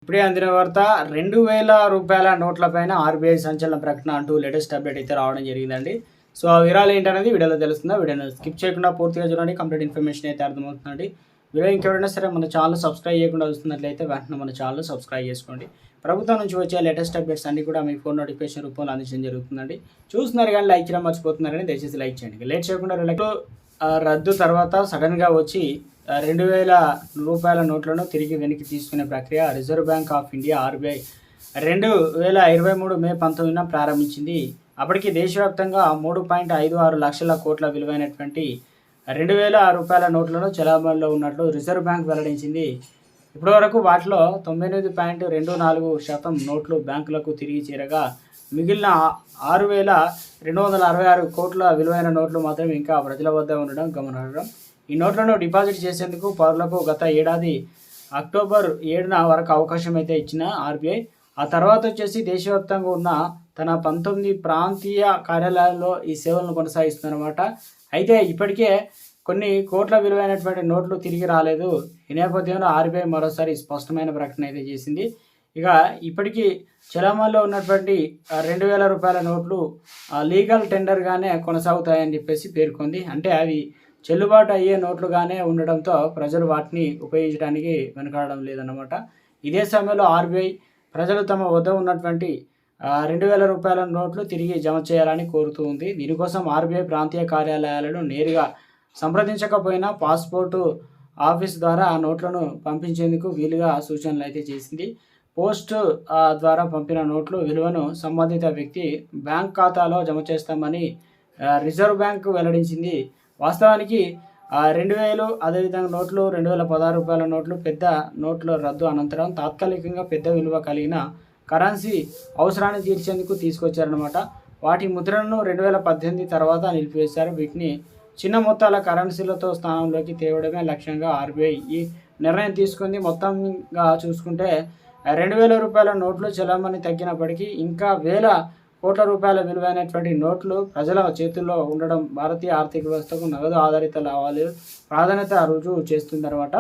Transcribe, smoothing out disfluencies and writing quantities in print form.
ఇప్పుడే అందిన వార్త 2000 రూపాయల నోట్లపైన ఆర్బీఐ సంచలన ప్రకటన అంటూ లేటెస్ట్ అప్డేట్ అయితే రావడం జరిగిందండి. సో ఆ వివరాలు ఏంటనేది వీడియోలో తెలుస్తుందా? వీడియోని స్కిప్ చేయకుండా పూర్తిగా చూడండి. కంప్లీట్ ఇన్ఫర్మేషన్ అయితే అర్థమవుతుందండి. వీడియో ఇంకెవరైనా సరే మన ఛానల్ సబ్స్క్రైబ్ చేయకుండా వస్తున్నట్లయితే వెంటనే మన ఛానల్ సబ్స్క్రైబ్ చేసుకోండి. ప్రభుత్వం నుంచి వచ్చే లేటెస్ట్ అప్డేట్స్ అన్ని కూడా మీ ఫోన్ నోటిఫికేషన్ రూపంలో అందించడం జరుగుతుందండి. చూస్తున్నారు కానీ లైక్ చేయడం మర్చిపోతున్నారని దయచేసి లైక్ చేయండి. లేట్ చేయకుండా రద్దు తర్వాత సడన్గా వచ్చి 2000 రూపాయల నోట్లను తిరిగి వెనక్కి తీసుకునే ప్రక్రియ reserve bank of India RBI 2023 మే 19న ప్రారంభించింది. అప్పటికి దేశవ్యాప్తంగా 3.56 లక్షల కోట్ల విలువైనటువంటి 2000 రూపాయల నోట్లను చలామణిలో ఉన్నట్లు రిజర్వ్ బ్యాంక్ వెల్లడించింది. ఇప్పటివరకు వాటిలో 98.24% నోట్లు బ్యాంకులకు తిరిగి చేరగా మిగిలిన 6,266 కోట్ల విలువైన నోట్లు మాత్రం ఇంకా ప్రజల వద్ద ఉండడం గమనార్హం. ఈ నోట్లను డిపాజిట్ చేసేందుకు పౌరులకు గత ఏడాది అక్టోబర్ 7న వరకు అవకాశం అయితే ఇచ్చిన ఆర్బీఐ ఆ తర్వాత వచ్చేసి దేశవ్యాప్తంగా ఉన్న తన 19 ప్రాంతీయ కార్యాలయాల్లో ఈ సేవలను కొనసాగిస్తుందన్నమాట. అయితే ఇప్పటికే కొన్ని కోట్ల విలువైనటువంటి నోట్లు తిరిగి రాలేదు. ఈ నేపథ్యంలో ఆర్బీఐ మరోసారి స్పష్టమైన ప్రకటన అయితే చేసింది. ఇక ఇప్పటికీ చలామణిలో ఉన్నటువంటి 2000 రూపాయల నోట్లు లీగల్ టెండర్గానే కొనసాగుతాయని చెప్పేసి పేర్కొంది. అంటే అవి చెల్లుబాటు అయ్యే నోట్లుగానే ఉండడంతో ప్రజలు వాటిని ఉపయోగించడానికి వెనుకాడడం లేదన్నమాట. ఇదే సమయంలో ఆర్బీఐ ప్రజలు తమ వద్ద ఉన్నటువంటి 2000 రూపాయల నోట్లు తిరిగి జమ చేయాలని కోరుతూ ఉంది. దీనికోసం ఆర్బీఐ ప్రాంతీయ కార్యాలయాలను నేరుగా సంప్రదించకపోయినా పాస్పోర్టు ఆఫీస్ ద్వారా ఆ నోట్లను పంపించేందుకు వీలుగా సూచనలు అయితే చేసింది. పోస్ట్ ద్వారా పంపిన నోట్లు విలువను సంబంధిత వ్యక్తి బ్యాంక్ ఖాతాలో జమ చేస్తామని రిజర్వ్ బ్యాంక్ వెల్లడించింది. వాస్తవానికి 2000 అదేవిధంగా నోట్లు 2016 రూపాయల నోట్లు పెద్ద నోట్ల రద్దు అనంతరం తాత్కాలికంగా పెద్ద విలువ కలిగిన కరెన్సీ అవసరాన్ని తీర్చేందుకు తీసుకొచ్చారనమాట. వాటి ముద్రణను 2018 తర్వాత నిలిపివేశారు. వీటిని చిన్న మొత్తాల కరెన్సీలతో స్థానంలోకి తేవడమే లక్ష్యంగా ఆర్బీఐ ఈ నిర్ణయం తీసుకుంది. మొత్తంగా చూసుకుంటే 2000 రూపాయల నోట్లు చలామణి తగ్గినప్పటికీ ఇంకా వేల కోట్ల రూపాయల విలువైనటువంటి నోట్లు ప్రజల చేతుల్లో ఉండడం భారతీయ ఆర్థిక వ్యవస్థకు నగదు ఆధారిత లావాదేవీలు ప్రాధాన్యత రుజువు చేస్తుందన్నమాట.